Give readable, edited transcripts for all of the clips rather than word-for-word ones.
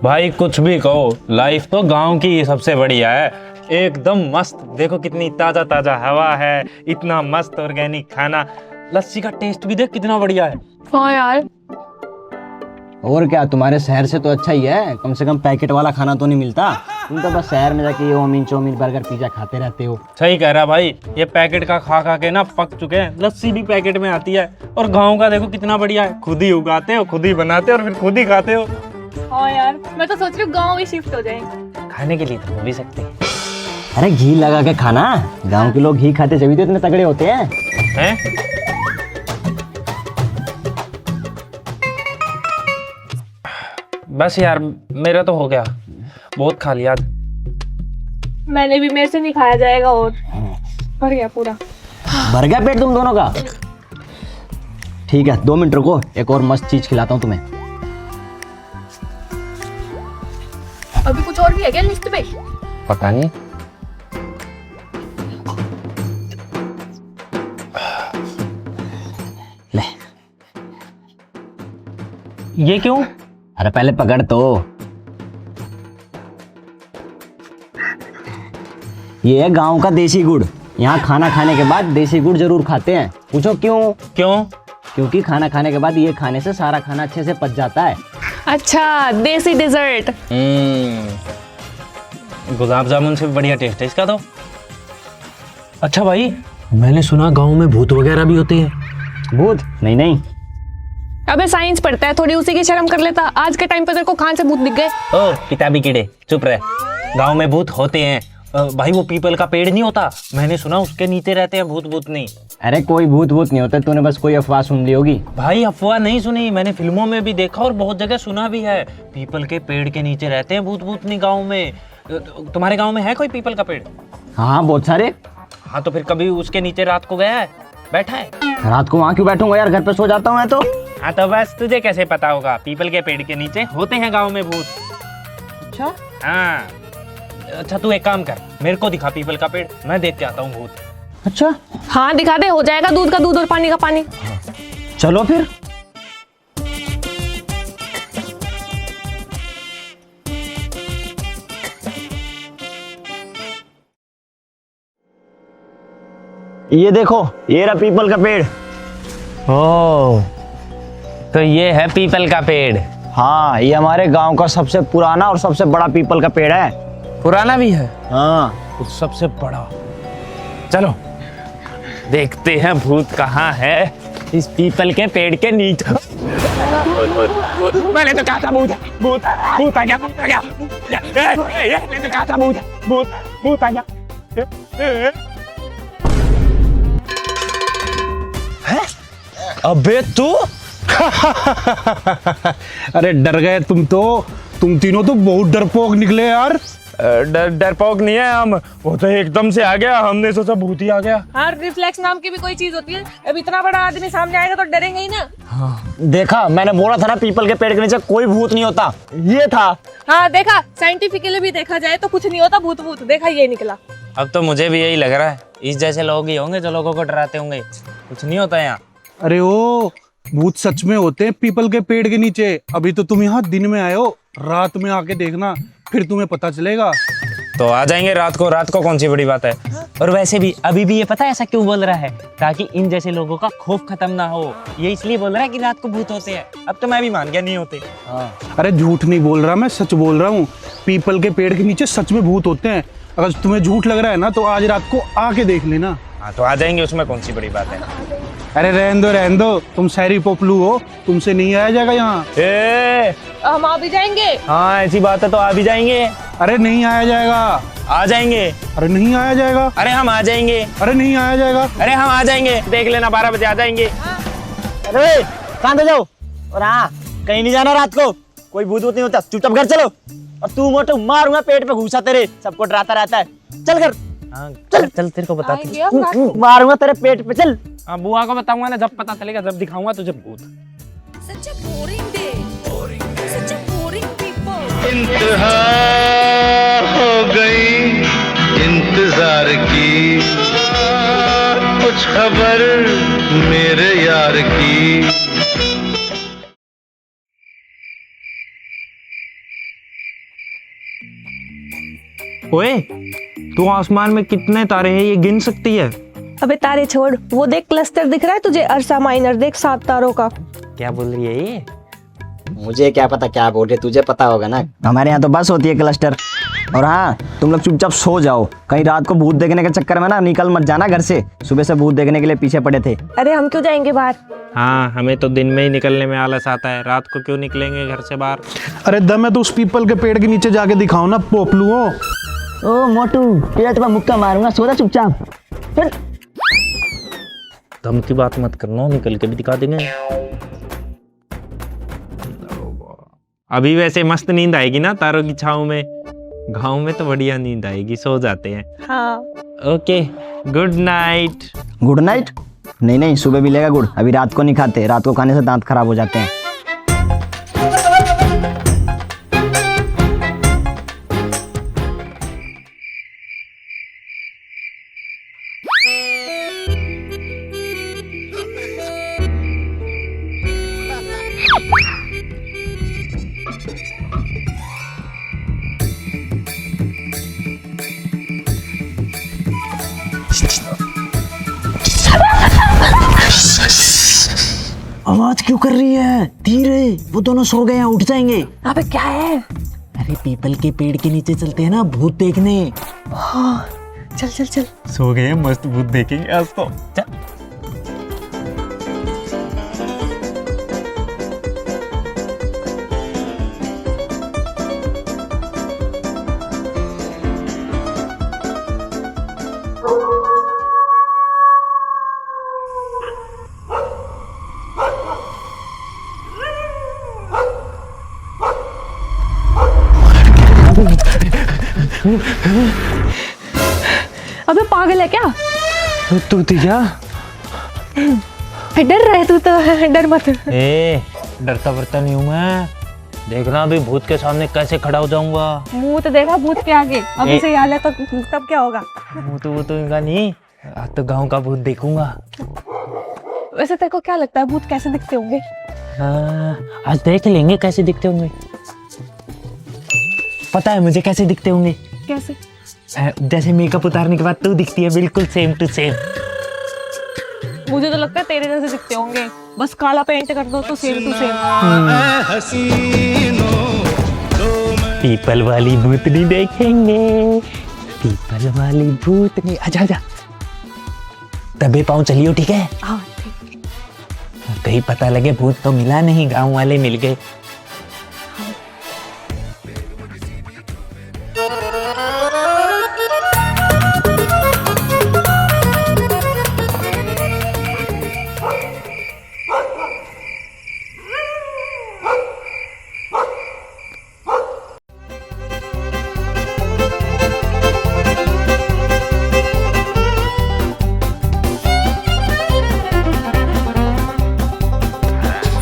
भाई कुछ भी कहो, लाइफ तो गांव की सबसे बढ़िया है। एकदम मस्त। देखो कितनी ताजा ताजा हवा है, इतना मस्त ऑर्गेनिक खाना, लस्सी का टेस्ट भी देख कितना बढ़िया है। हाँ यार, और क्या, तुम्हारे शहर से तो अच्छा ही है, कम से कम पैकेट वाला खाना तो नहीं मिलता। तुम तो बस शहर में जाके ये चाउमीन बर्गर पिज्जा खाते रहते हो। सही कह रहा भाई, ये पैकेट का खा खा के ना पक चुके हैं। लस्सी भी पैकेट में आती है, और गांव का देखो कितना बढ़िया है, खुद ही उगाते हो, खुद ही बनाते हो और फिर खुद ही खाते हो। हाँ यार, मैं तो सोच रही हूँ गाँव में शिफ्ट हो जाएंगे। खाने के लिए तो हो भी सकते हैं। अरे घी लगा के खाना, गांव के लोग घी खाते जभी तो इतने तगड़े होते हैं। बस यार, मेरा तो हो गया, बहुत खा लिया। मैंने भी, मेरे से नहीं खाया जाएगा और भर गया पूरा। भर गया पेट तुम दोनों का? ठीक है, 2 मिनट रुको, एक और मस्त चीज खिलाता हूँ तुम्हें। अभी कुछ और भी है क्या लिस्ट पे? पता नहीं। ले, ये क्यों? अरे पहले पकड़ तो। ये है गांव का देसी गुड़। यहाँ खाना खाने के बाद देसी गुड़ जरूर खाते हैं। पूछो क्यों? क्यों? क्योंकि खाना खाने के बाद ये खाने से सारा खाना अच्छे से पच जाता है। अच्छा, देसी डेजर्ट। गुलाब जामुन से भी बढ़िया टेस्ट है इसका तो। अच्छा भाई, मैंने सुना गांव में भूत वगैरह भी होते हैं। भूत? नहीं नहीं। अबे साइंस पढ़ता है, थोड़ी उसी की शर्म कर लेता। आज के टाइम पे तेरे को कहां से भूत दिख गए? ओ किताबी कीड़े, चुप रहे। गांव में भूत होते हैं भाई, वो पीपल का पेड़ नहीं होता, मैंने सुना उसके नीचे रहते हैं भूत। भूत नहीं। अरे कोई भूत नहीं होता, तूने बस कोई अफवाह सुन ली होगी। भाई अफवाह नहीं सुनी, मैंने फिल्मों में भी देखा और बहुत जगह सुना भी है। पीपल के पेड़ के नीचे रहते हैं भूत। भूत नहीं गाँव में। तुम्हारे गाँव में है कोई पीपल का पेड़? हाँ बहुत सारे। हाँ तो फिर कभी उसके नीचे रात को गया है, बैठा है? रात को वहाँ क्यों बैठूंगा यार, घर पे सो जाता हूँ मैं तो। हाँ तो बस तुझे कैसे पता होगा, पीपल के पेड़ के नीचे होते हैं गाँव में भूत। अच्छा? हाँ। अच्छा तू एक काम कर, मेरे को दिखा पीपल का पेड़, मैं देख के आता हूँ भूत। अच्छा हाँ दिखा दे, हो जाएगा दूध का दूध और पानी का पानी। चलो फिर। ये देखो, ये रहा पीपल का पेड़। ओह, तो ये है पीपल का पेड़। हाँ, ये हमारे गांव का सबसे पुराना और सबसे बड़ा पीपल का पेड़ है। पुराना भी है? हाँ। तो सबसे बड़ा। चलो देखते हैं भूत कहाँ है इस पीपल के पेड़ के नीचे। मैंने तो कहा था भूत भूत भूत आ गया, भूत आ गया। मैंने तो कहा था भूत भूत भूत आ गया। अबे तू अरे डर गए तुम तो। तुम तीनों तो बहुत डरपोक निकले यार। डरपोक नहीं है हम, वो तो एकदम से आ गया, हमने सोचा भूत ही आ गया। हाँ, रिफ्लेक्स नाम की भी कोई चीज होती है। अब इतना बड़ा आदमी सामने आएगा तो डरेंगे ही ना। हाँ। देखा, मैंने बोला था ना पीपल के पेड़ के नीचे कोई भूत नहीं होता, ये था। हाँ देखा, साइंटिफिकली भी देखा जाए तो कुछ नहीं होता भूत भूत, देखा ये निकला। अब तो मुझे भी यही लग रहा है, इस जैसे लोग ही होंगे जो लोगों को डराते होंगे, कुछ नहीं होता यहाँ। अरे ओ, भूत सच में होते हैं पीपल के पेड़ के नीचे। अभी तो तुम यहाँ दिन में आए हो, रात में आके देखना, फिर तुम्हें पता चलेगा। तो आ जाएंगे रात को। रात को कौन सी बड़ी बात है। और वैसे भी अभी भी ये पता है ऐसा क्यों बोल रहा है, ताकि इन जैसे लोगों का खौफ खत्म ना हो, ये इसलिए बोल रहा है कि रात को भूत होते हैं। अब तो मैं भी मान गया नहीं होते। अरे झूठ नहीं बोल रहा, मैं सच बोल रहा हूँ। पीपल के पेड़ के नीचे सच में भूत होते हैं। अगर तुम्हें झूठ लग रहा है ना तो आज रात को आके देख लेना। हाँ तो आ जाएंगे, उसमें कौन सी बड़ी बात है। अरे रहने दो, तुम शहरी पोपलू हो, तुमसे नहीं आया जाएगा यहाँ। हम आ भी जाएंगे। हाँ ऐसी बात है तो आ भी जाएंगे। अरे नहीं आया जाएगा। आ जाएंगे। अरे नहीं आया जाएगा। अरे हम आ जाएंगे। अरे नहीं आया जाएगा। अरे हम आ जाएंगे, देख लेना 12 बजे आ जाएंगे। अरे कहाँ पे जाओ? और हाँ, कहीं नहीं जाना रात को, कोई भूत नहीं होता, चुपचाप घर चलो। और तू मोटू मारूंगा पेट पे घुसा तेरे, सबको डराता रहता है। चल घर। हाँ चल तेरे को बताती हूँ। मारूंगा तेरे पेट पे, चल। हाँ बुआ को बताऊंगा ना, जब पता चलेगा, जब दिखाऊंगा तुझे भूत। Such a boring day. Such a boring people. इंतहा हो गई इंतजार की, कुछ खबर मेरे यार की। ओए, तू आसमान में कितने तारे हैं ये गिन सकती है? अबे तारे छोड़, वो देख क्लस्टर दिख रहा है तुझे, अर्सा माइनर देख 7 तारों का। क्या बोल रही है ये? मुझे क्या पता क्या बोल रहे, तुझे पता होगा ना। हमारे यहाँ तो बस होती है क्लस्टर। और हाँ, तुम लोग चुपचाप सो जाओ, कहीं रात को भूत देखने के चक्कर में ना निकल मत जाना घर से। सुबह से भूत देखने के लिए पीछे पड़े थे। अरे हम क्यों जाएंगे बाहर? हाँ, हमें तो दिन में ही निकलने में आलस आता है, रात को क्यों निकलेंगे घर से बाहर? अरे दम है तो उस पीपल के पेड़ के नीचे जाके दिखाओ ना पोपलुओं। ओ मोटू, पेट पर मुक्का मारूंगा, सो जा चुपचाप। चल। दम की बात मत करना, निकल के भी दिखा देंगे। अभी वैसे मस्त नींद आएगी ना तारों की छाँव में। गाँव में तो बढ़िया नींद आएगी, सो जाते हैं। हाँ। Okay, good night. Good night? नहीं नहीं, सुबह मिलेगा गुड, अभी रात को नहीं खाते, रात को खाने से दांत खराब हो जाते हैं। आवाज क्यों कर रही है? धीरे, वो दोनों सो गए हैं, उठ जाएंगे। अबे क्या है? अरे पीपल के पेड़ के नीचे चलते हैं ना भूत देखने। हाँ, चल चल चल। सो गए, मस्त भूत देखेंगे आज तो। चल। अबे पागल है क्या? तू थी क्या? डर रहा है तू तो, डर मत। ए, डरता वरता नहीं हूँ मैं। देखना अभी भूत के सामने कैसे खड़ा हो जाऊंगा। मुंह तो देखा भूत के आगे, अभी से हाल है तो तब क्या होगा? वो तो इनका नहीं, आज तो गांव का भूत देखूंगा। वैसे तेरे को क्या लगता है भूत कैसे दिखते होंगे? आज देख लेंगे कैसे दिखते होंगे। पता है मुझे कैसे दिखते होंगे? कैसे? जैसे मेकअप उतारने के बाद तू दिखती है, बिल्कुल सेम टू सेम। मुझे तो लगता है तेरे जैसे दिखते होंगे, बस काला पेंट कर दो तो सेम टू सेम। पीपल वाली भूतनी देखेंगे, पीपल वाली भूतनी। आजा आजा, तबे पाँव चलियो, ठीक है? हाँ ठीक। कहीं पता लगे भूत तो मिला नहीं, गांव वाले मिल गए।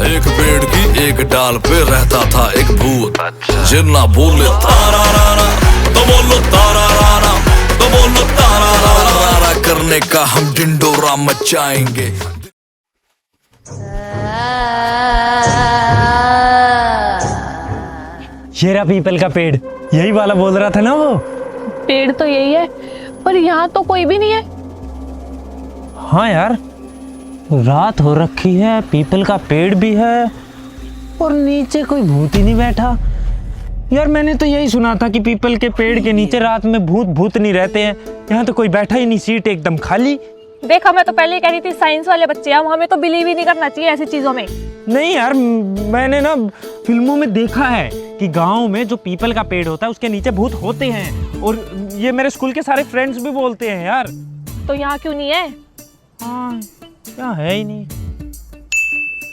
एक पेड़ की एक डाल पे रहता था एक भूत। जिन्ना बोले तारा रारा तो बोलो तारा रारा, तो बोलो तारा रारा रारा करने का हम डिंडोरा मचाएंगे। ये रहा पीपल का पेड़, यही वाला बोल रहा था ना वो। पेड़ तो यही है, पर यहाँ तो कोई भी नहीं है। हाँ यार, रात हो रखी है, पीपल का पेड़ भी है और नीचे कोई भूत ही नहीं बैठा। यार मैंने तो यही सुना था कि पीपल के पेड़ के नीचे रात में भूत नहीं रहते हैं। यहाँ तो कोई बैठा ही नहीं, सीट एकदम खाली। देखा, मैं तो पहले ही कह रही थी साइंस वाले बच्चे हम, हमें तो बिलीव ही नहीं करना चाहिए ऐसी चीजों में। नहीं यार, मैंने ना फिल्मों में देखा है कि गांव में जो पीपल का पेड़ होता है उसके नीचे भूत होते हैं, और ये मेरे स्कूल के सारे फ्रेंड्स भी बोलते हैं यार। तो यहाँ क्यों नहीं है? हाँ, क्या है ही नहीं।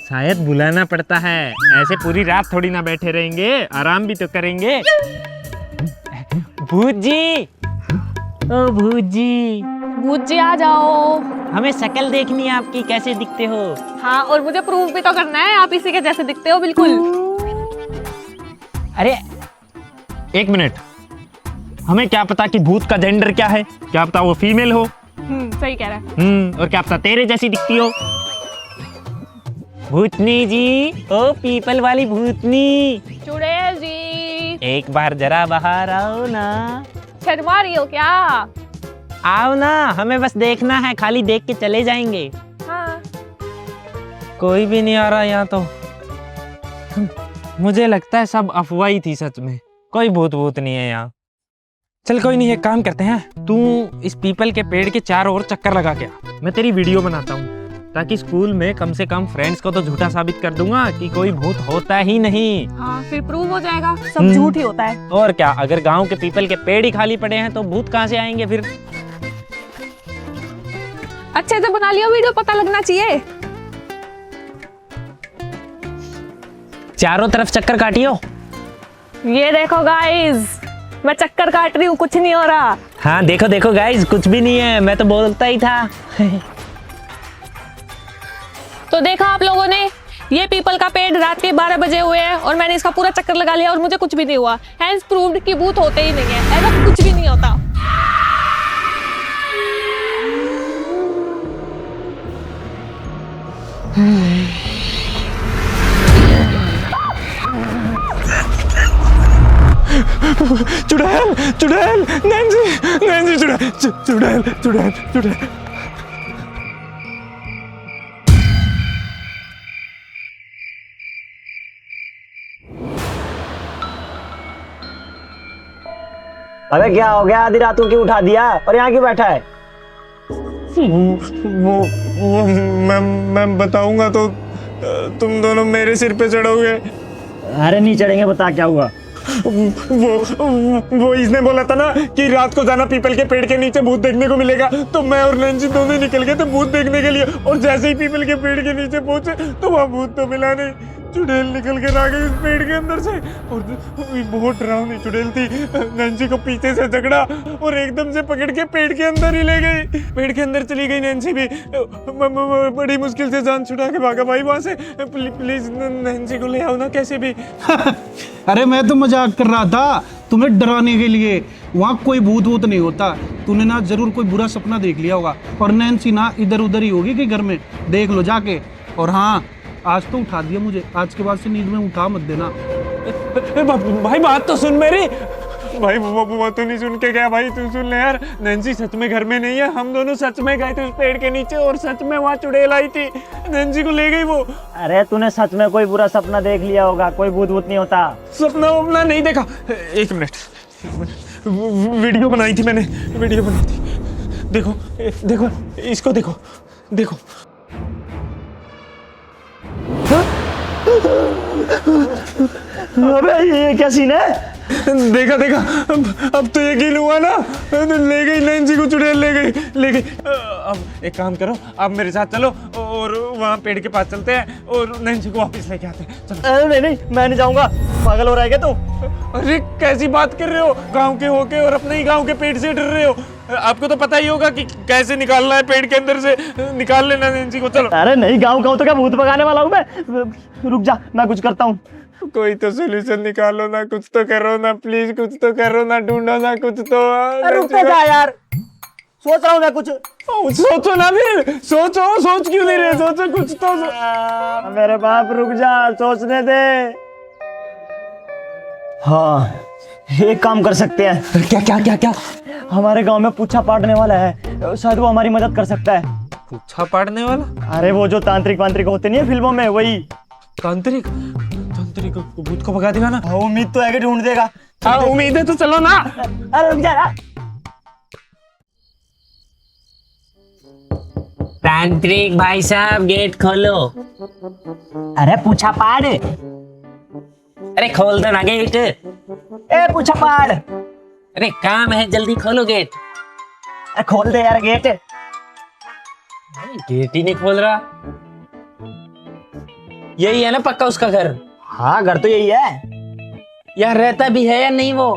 शायद बुलाना पड़ता है, ऐसे पूरी रात थोड़ी ना बैठे रहेंगे, आराम भी तो करेंगे। भूत जी, ओ भूत जी, भूत जी आ जाओ। हमें शक्ल देखनी है आपकी, कैसे दिखते हो। हाँ, और मुझे प्रूफ भी तो करना है, आप इसी के जैसे दिखते हो बिल्कुल। अरे एक मिनट, हमें क्या पता कि भूत का जेंडर क्या है, क्या पता वो फीमेल हो। सही कह रहा है। और क्या पता तेरे जैसी दिखती हो। भूतनी जी, ओ पीपल वाली भूतनी, चुड़ैल जी, एक बार जरा बाहर आओ ना। शर्मा रही हो क्या? आओ ना, हमें बस देखना है, खाली देख के चले जाएंगे। हाँ। कोई भी नहीं आ रहा यहाँ तो। मुझे लगता है सब अफवाह ही थी सच में, कोई भूत भूत नहीं है यहाँ। चल कोई नहीं, एक काम करते हैं, तू इस पीपल के पेड़ के चारों ओर चक्कर लगा के आ, मैं तेरी वीडियो बनाता हूँ, ताकि स्कूल में कम से कम फ्रेंड्स को तो झूठा साबित कर दूंगा कि कोई भूत होता ही नहीं। हाँ, फिर प्रूव हो जाएगा सब झूठ ही होता है। और क्या, अगर गांव के पीपल के पेड़ ही खाली पड़े हैं तो भूत कहाँ से आएंगे फिर? अच्छे से बना लियो वीडियो, पता लगना चाहिए। चारों तरफ चक्कर काटियो। ये देखो गाइस, मैं चक्कर काट रही हूँ, कुछ नहीं हो रहा। हाँ देखो देखो गाइस, कुछ भी नहीं है, मैं तो बोलता ही था। तो देखा आप लोगों ने, ये पीपल का पेड़ रात के 12 बजे हुए हैं और मैंने इसका पूरा चक्कर लगा लिया और मुझे कुछ भी नहीं हुआ। हैंस प्रूव्ड कि भूत होते ही नहीं है, ऐसा कुछ भी नहीं होता। चुड़ैल चुड़ैल, नैन्सी नैन्सी, चुड़ैल चुड़ैल चुड़ैल चुड़ैल। अबे क्या हो गया, आधी रात को क्यों उठा दिया और यहाँ क्यों बैठा है? वो मैं बताऊंगा तो तुम दोनों मेरे सिर पे चढ़ोगे। अरे नहीं चढ़ेंगे, बता क्या हुआ? वो इसने बोला था ना कि रात को जाना पीपल के पेड़ के नीचे भूत देखने को मिलेगा, तो मैं और नैन्सी दोनों ही निकल गए थे भूत देखने के लिए, और जैसे ही पीपल के पेड़ के नीचे पहुंचे तो वहाँ भूत तो मिला नहीं। चुड़ैल निकल कर आ गई उस पेड़ के अंदर से, और बहुत डरावनी चुड़ैल थी। नैन्सी को पीछे से झगड़ा और एकदम से पकड़ के पेड़ के अंदर ही ले गई। पेड़ के अंदर चली गई नैन्सी भी, बड़ी मुश्किल से जान छुड़ा के भागा भाई वहां से। प्लीज नैन्सी को ले आओ ना कैसे भी। अरे मैं तो मजाक कर रहा था तुम्हें डराने के लिए, वहाँ कोई भूत वूत नहीं होता। तूने ना जरूर कोई बुरा सपना देख लिया होगा, और नैन्सी ना इधर उधर ही होगी कि घर में, देख लो जाके। और हाँ, आज तो उठा दिया मुझे, आज के बाद से नींद में उठा मत देना। भाई बात तो सुन मेरी। भाई वो तो नहीं सुन के गया, भाई तू सुन ले यार। नैन्सी सच में घर में नहीं है, हम दोनों सच में गए थे उस पेड़ के नीचे और सच में वहाँ चुड़ैल आई थी, नैन्सी को ले गई वो। अरे तूने सच में कोई बुरा सपना देख लिया होगा, कोई भूत वूत नहीं होता। सपना वपना नहीं देखा। एक मिनट, वीडियो बनाई थी मैंने, वीडियो बनाई थी। देखो देखो इसको, देखो देखो। अबे ये क्या सीन है? देखा देखा, अब तो यकीन हुआ ना, ले गई नैन्सी को चुड़ैल, ले गई। अब एक काम करो, आप मेरे साथ चलो और वहाँ पेड़ के पास चलते हैं और नैन्सी को वापस लेके आते हैं। चलो। अरे नहीं, मैं नहीं जाऊंगा, पागल हो रहा है क्या तू? अरे कैसी बात कर रहे हो, गांव के होके और अपने ही गांव के पेड़ से डर रहे हो? आपको तो पता ही होगा कि कैसे निकालना है पेड़ के अंदर से, निकाल लेना नैन्सी को। चलो। अरे नहीं, गाँव का हूँ तो क्या भूत भगाने वाला हूँ मैं? रुक जा, मैं कुछ करता हूँ। कोई तो सोल्यूशन निकालो ना, कुछ तो करो ना प्लीज, कुछ तो करो ना, ढूंढो ना कुछ तो। रुक जा यार, सोच रहा हूँ मैं कुछ। सोचो ना फिर, सोच क्यों नहीं रहे, सोचो कुछ तो। मेरे बाप रुक जा, सोचने दे। हाँ, एक काम कर सकते हैं। क्या क्या क्या क्या? हमारे गांव में पूछा पाटने वाला है, शायद वो हमारी मदद कर सकता है। पूछा पाड़ने वाला? अरे वो जो तांत्रिक वांत्रिक होते नहीं है फिल्मों में, वही। तांत्रिक भूत को भगा देगा ना? हाँ, उम्मीद तो है कि ढूंढ देगा। हाँ उम्मीद है तो चलो ना। अरे रुक जा यार। तांत्रिक भाई साहब गेट खोलो। अरे पूछा पाड़, अरे खोल दो ना गेट। ए पूछा पाड़, अरे काम है, जल्दी खोलो गेट। खोल दे यार गेट। गेट ही नहीं खोल रहा। यही है ना पक्का उसका घर? हाँ घर तो यही है। यार रहता भी है या नहीं वो?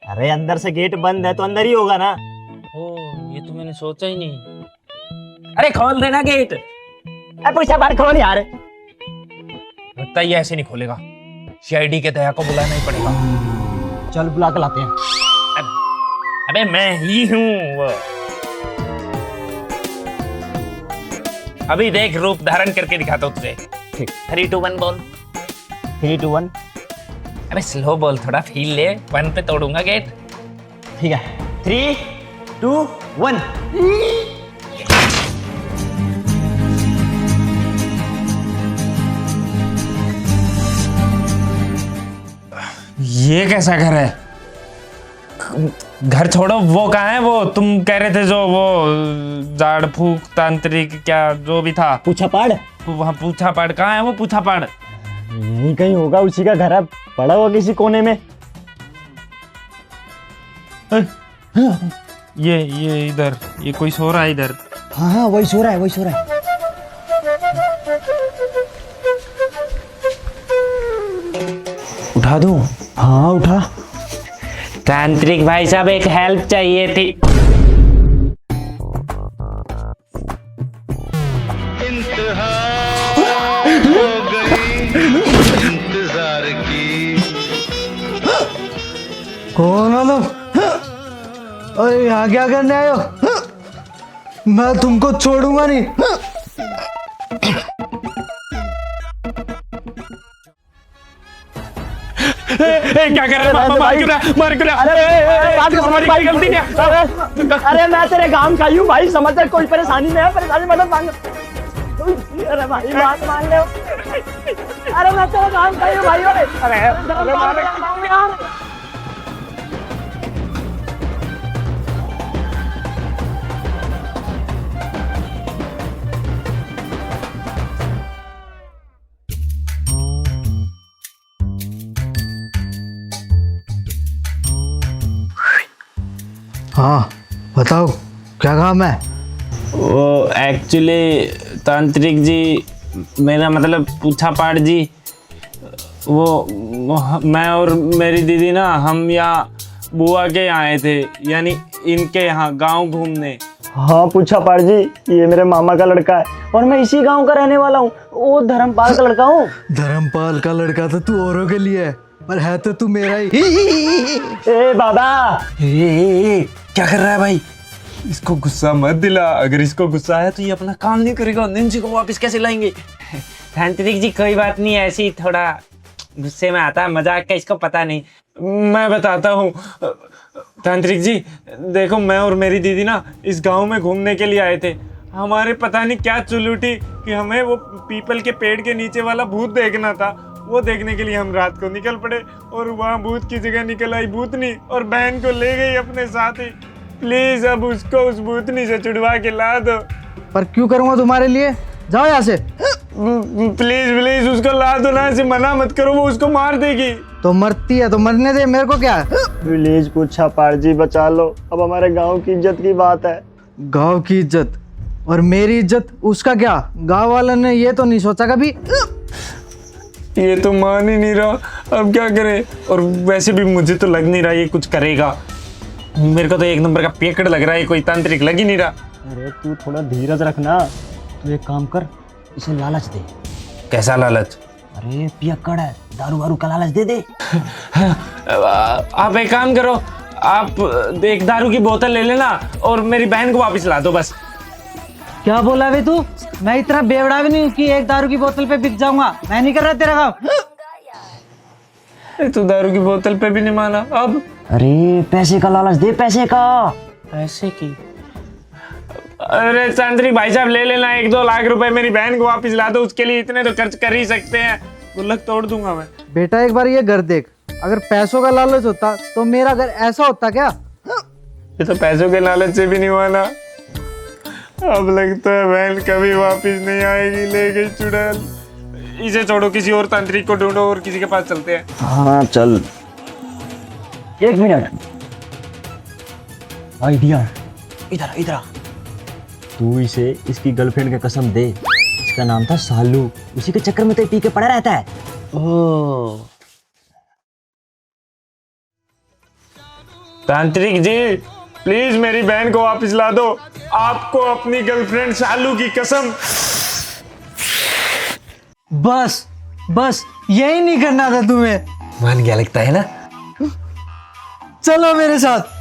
अरे अंदर से गेट बंद है तो अंदर ही होगा ना। ओ ये तो मैंने सोचा ही नहीं। अरे खोल देना गेट। पूछा पाड़ खोल यार। लगता है ये ऐसे नहीं खोलेगा, सीआईडी के दया को बुलाना ही पड़ेगा। चल बुला के लाते हैं। अबे मैं ही हूँ वो। अभी देख, रूप धारण करके दिखाता हूँ तुझे। 3 2 1 बोल। 3 2 1। अबे स्लो बोल, थोड़ा फील ले। 1 पे तोड़ूंगा गेट। ठीक है 3, 2, 1। ये कैसा घर है? घर छोड़ो, वो कहाँ है? वो तुम कह रहे थे जो वो झाड़ फूक तांत्रिक क्या जो भी था, पूछा पाड़ वहाँ पूछा पाड़ कहाँ है? वो पूछा पाड़ यहीं कहीं होगा, उसी का घर है, पड़ा हुआ किसी कोने में। ये इधर, ये कोई सो रहा है इधर। हाँ हाँ, वही सो रहा है, वही सो रहा है। उठा दूं? हाँ उठा। तांत्रिक भाई साहब, एक हेल्प चाहिए थी। इंतहा हो गई इंतजार की। कौन हो तुम? अरे यहाँ क्या करने आए हो? मैं तुमको छोड़ूंगा नहीं। क्या कर रहे हो? मार क्यों रहा? मार क्यों रहा? हमारी कोई गलती नहीं है। अरे मैं तेरे काम का ही हूँ भाई, समझ जा, कोई परेशानी में है, परेशानी मदद मांग। अरे भाई बात मान ले। अरे मैं तेरे काम का ही हूँ भाई। अरे यार। हाँ बताओ, क्या काम है? वो एक्चुअली तांत्रिक जी, मेरा मतलब पूछा पाड़ जी, वो मैं और मेरी दीदी ना, हम यहाँ बुआ के यहाँ आए थे, यानी इनके यहाँ गांव घूमने। हाँ पूछा पाड़ जी, ये मेरे मामा का लड़का है और मैं इसी गांव का रहने वाला हूँ। वो धर्मपाल का लड़का हूँ। धर्मपाल का लड़का तो तू औरों के लिए है, पर है तो तू मेरा ही। ए बाबा, क्या कर रहा है भाई? इसको गुस्सा मत दिला, अगर इसको गुस्सा है तो ये अपना काम नहीं करेगा। नैन्सी को वापस कैसे लाएंगे? तांत्रिक जी कोई बात नहीं, ऐसे ही थोड़ा गुस्से में आता है, मजाक का इसको पता नहीं। मैं बताता हूँ तांत्रिक जी, देखो मैं और मेरी दीदी ना इस गांव में घूमने के लिए आए थे। हमारे पता नहीं क्या चुल उठी कि हमें वो पीपल के पेड़ के नीचे वाला भूत देखना था। वो देखने के लिए हम रात को निकल पड़े और वहाँ भूत की जगह निकल आई भूतनी और बहन को ले गई अपने साथ ही। प्लीज अब उसको उस भूतनी से छुड़वा के ला दो। पर क्यों करूँगा तुम्हारे लिए? जाओ यहाँ से। प्लीज प्लीज उसको ला दो ना, ऐसे मना मत करो, वो उसको मार देगी। तो मरती है तो मरने दे, मेरे को क्या? प्लीज पूछा पाड़ जी बचा लो, अब हमारे गांव की इज्जत की बात है। गांव की इज्जत और मेरी इज्जत, उसका क्या? गांव वालों ने ये तो नहीं सोचा कभी। ये तो मान ही नहीं रहा, अब क्या करे? और वैसे भी मुझे तो लग नहीं रहा ये कुछ करेगा। मेरे को तो एक नंबर का पेकड़ लग रहा है, कोई तांत्रिक लग ही नहीं रहा। अरे तू थोड़ा धीरज रखना, तू एक काम कर, इसे लालच दे। कैसा लालच? अरे पियक्कड़ है, दारू वारू का लालच दे दे। आप एक काम करो, आप एक दारू की बोतल ले लेना और मेरी बहन को वापस ला दो बस। क्या बोला वे तू? मैं इतना बेवड़ा भी नहीं हूँ कि एक दारू की बोतल पे बिक जाऊंगा। मैं नहीं कर रहा तेरा काम। तू दारू की बोतल पे भी नहीं माना अब? अरे पैसे का लालच दे, पैसे का। पैसे की? अरे तांत्रिक भाई साहब ले लेना 1-2 लाख रुपए, मेरी बहन को वापस ला दो, उसके लिए इतने तो खर्च कर ही सकते हैं। गुल्लक तोड़ दूंगा मैं। बेटा एक बार ये घर देख, अगर पैसों का लालच होता तो मेरा घर ऐसा होता क्या? ये तो पैसों के लालच से भी नहीं माना। अब लगता है बहन कभी वापस नहीं आएगी, ले गई चुड़ैल। इसे छोड़ो, किसी और तांत्रिक को ढूंढो और किसी के पास चलते हैं। हाँ चल। 1 मिनट, आइडिया, इधर इधर। तू इसे इसकी गर्लफ्रेंड की कसम दे, इसका नाम था सालू, उसी के चक्कर में तो पी के पड़ा रहता है। ओह तांत्रिक जी प्लीज मेरी बहन को वापस ला दो, आपको अपनी गर्लफ्रेंड सालू की कसम। बस बस यही नहीं करना था तुम्हें। मान गया लगता है ना? चलो मेरे साथ।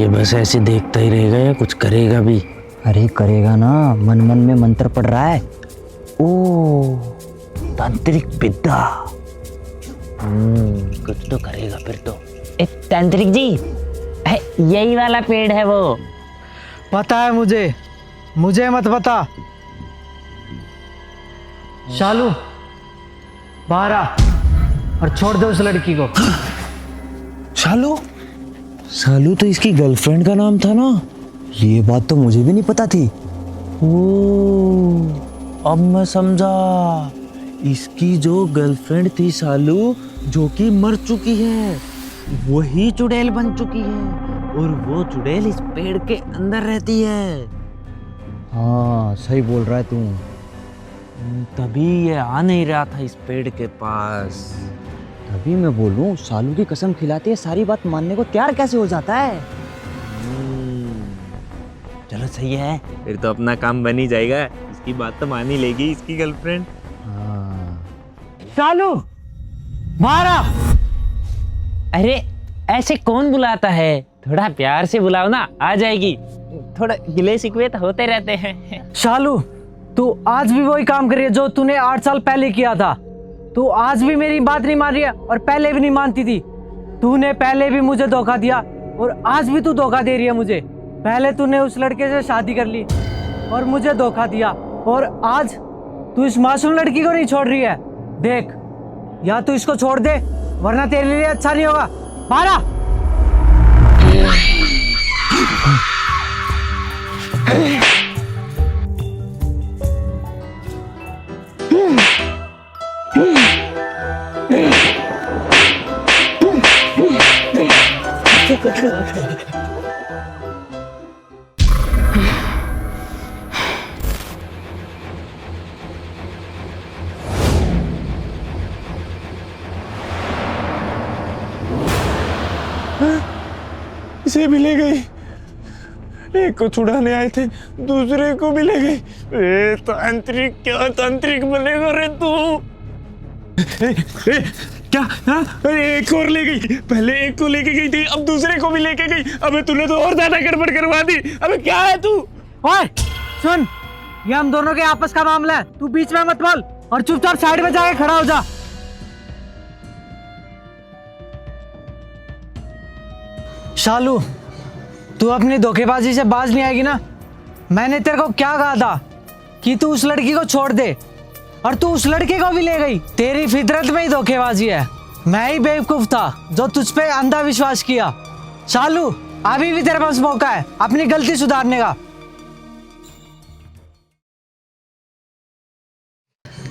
ये बस ऐसे देखता ही रहेगा या कुछ करेगा भी? अरे करेगा ना, मन मन में मंत्र पढ़ रहा है। तांत्रिक विद्या। कुछ तो करेगा फिर तो। तांत्रिक जी, यही वाला पेड़ है वो। पता है मुझे मत बता। शालू बाहर आ और छोड़ दे उस लड़की को। सालू तो इसकी गर्लफ्रेंड का नाम था ना। ये बात तो मुझे भी नहीं पता थी। ओ, अब मैं समझा। इसकी जो गर्लफ्रेंड थी सालू, जो कि मर चुकी है, वही चुड़ैल बन चुकी है और वो चुड़ैल इस पेड़ के अंदर रहती है। हाँ सही बोल रहा है तू। तभी ये आ नहीं रहा था इस पेड़ के पास। तभी मैं बोलूं, सालू की कसम खिलाती है, सारी बात मानने को तैयार कैसे हो जाता है। चलो सही है, फिर तो अपना काम बन ही जाएगा। इसकी बात तो मान ही लेगी इसकी गर्लफ्रेंड। शालू बाहर आ। अरे ऐसे कौन बुलाता है? थोड़ा प्यार से बुलाओ ना, आ जाएगी। थोड़ा गिले शिकवे तो होते रहते हैं। शालू तू आज भी वही काम कर रही है जो तूने 8 साल पहले किया था। तू आज भी मेरी बात नहीं मान रही है और पहले भी नहीं मानती थी। तूने पहले भी मुझे धोखा दिया और आज भी तू धोखा दे रही है मुझे। पहले तूने उस लड़के से शादी कर ली और मुझे धोखा दिया, और आज तू इस मासूम लड़की को नहीं छोड़ रही है। देख, या तू इसको छोड़ दे वरना तेरे लिए अच्छा नहीं होगा। बाहर आ। इसे भी ले गई। एक को छुड़ाने आए थे, दूसरे को भी ले गई। तांत्रिक, क्या तांत्रिक बनेगा रे तू? क्या? हाँ? एक और ले गई। पहले एक को लेके गई थी, अब दूसरे को भी लेके गई। अबे तूने तो और ज्यादा गड़बड़ करवा दी। अबे क्या है तू? ओए सुन, ये हम दोनों के आपस का मामला है। तू बीच में मत बोल और चुपचाप साइड में जाके खड़ा हो जा। शालू, तू अपनी धोखेबाजी से बाज नहीं आएगी ना। मैंने तेरे को क्या कहा था कि तू उस लड़की को छोड़ दे, और तू उस लड़के को भी ले गई। तेरी फितरत में ही धोखेबाजी है। मैं ही बेवकूफ था जो तुझ पे अंधा विश्वास किया। शालू, अभी भी तेरे पास मौका है अपनी गलती सुधारने का।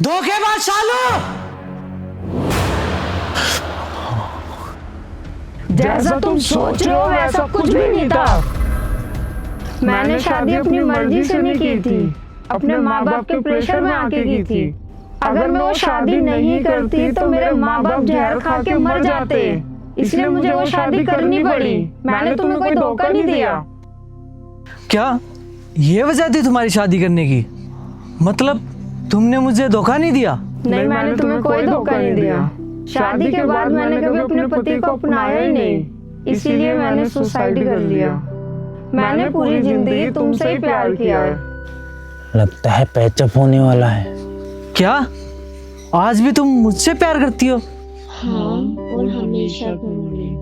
धोखेबाज शालू! जैसा तुम सोच रहे हो वैसा कुछ भी नहीं था। मैंने शादी अपनी मर्जी से नहीं की थी, अपने माँ बाप के प्रेशर में आके की थी। अगर मैं वो शादी नहीं करती तो मेरे माँ बाप जहर खा के मर जाते, इसलिए मुझे वो शादी करनी पड़ी। मैंने तुम्हें कोई धोखा नहीं दिया। क्या ये वजह थी तुम्हारी शादी करने की? मतलब तुमने मुझे धोखा नहीं दिया? नहीं, मैंने तुम्हें कोई धोखा नहीं दिया। शादी के बाद मैंने कभी अपने पति को अपनाया ही नहीं, इसीलिए मैंने सुसाइड कर लिया। मैंने पूरी जिंदगी तुमसे ही प्यार किया है। लगता है पैचअप होने वाला है। क्या आज भी तुम मुझसे प्यार करती हो? हाँ, और हमेशा करूंगी।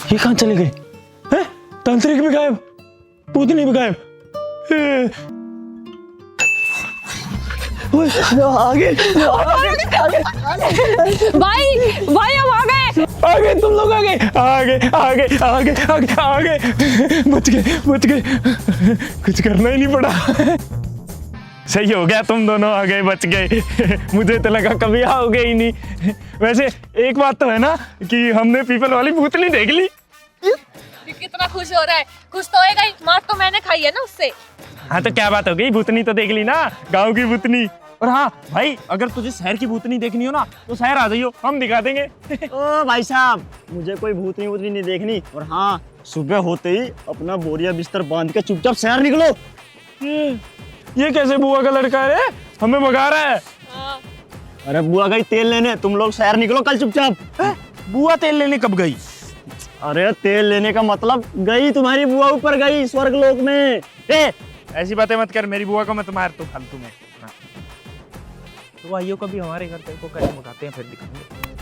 ये कहाँ चले गए? तांत्रिक भी गायब, भूतनी भी गायब। आगे भाई हम आ गए। आगे तुम लोग आगे आगे आगे आगे आगे आगे। बच गए। कुछ करना ही नहीं पड़ा। सही हो गया, तुम दोनों आ गए, बच गए। मुझे तो लगा कभी आओगे ही नहीं। वैसे एक बात तो है ना कि हमने पीपल वाली भूतनी देख ली। कितना खुश हो रहा है। खुश तो होएगा ही, मार तो मैंने खाई है ना उससे। हाँ तो क्या बात हो गई, भूतनी तो देख ली ना, गांव की भूतनी। और हाँ भाई, अगर तुझे शहर की भूतनी देखनी हो ना तो शहर आ जाइयो, हम दिखा देंगे। ओ भाई साहब, मुझे कोई भूतनी नहीं देखनी। और हाँ, सुबह होते ही अपना बोरिया बिस्तर बांध के चुपचाप शहर निकलो। ये कैसे बुआ का लड़का है रे? हमें भगा रहा है। अरे बुआ गई तेल लेने, तुम लोग शहर निकलो कल चुपचाप। बुआ तेल लेने कब गई? अरे तेल लेने का मतलब गई तुम्हारी बुआ ऊपर गई स्वर्ग लोक में। ऐसी बातें मत कर, मेरी बुआ को मत मार तू फालतू में। तो आइयो कभी हमारे घर पे को कैसे भगाते हैं फिर दिखाएंगे।